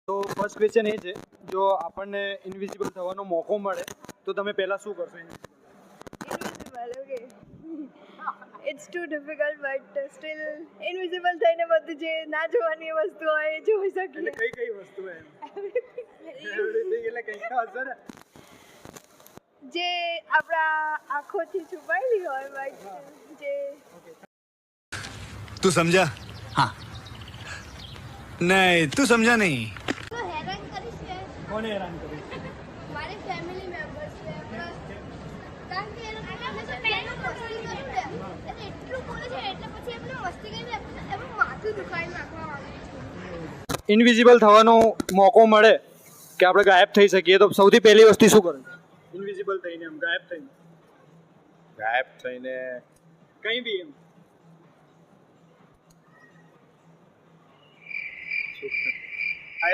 તો first question એ છે, જો આપણને ઇનવિઝિબલ થવાનો મોકો મળે તો તમે પહેલા શું કરશો? Invisible, okay. It's too difficult, but still invisible થઈને બધું જે ના જોવાની વસ્તુ હોય એ જોઈ શકીએ. એટલે કઈ વસ્તુ એમ? એવરીથિંગ એટલે કઈ તો હશે ને જે આપણા આંખોથી છુપાયેલી હોય, બટ જે तू समझा? हाँ नहीं तू समझा नहीं. તો હેરાન કરીશ ને કોને હેરાન કરે? મારી ફેમિલી મેમ્બર્સ છે પ્લસ કારણ કે એ લોકો હંમેશા પહેલું મસ્તી કર્યું ને એટલે એટલું બોલે છે એટલે પછી એમને મસ્તી કરીને એમનું માથું દુખાવી નાખવા માંગે છે. ઇનવિઝિબલ થવાનો મોકો મળે કે આપણે ગાયબ થઈ શકીએ તો સૌથી પહેલી વસ્તુ શું કરો? ઇનવિઝિબલ થઈને એમ ગાયબ થઈને કંઈ બી એમ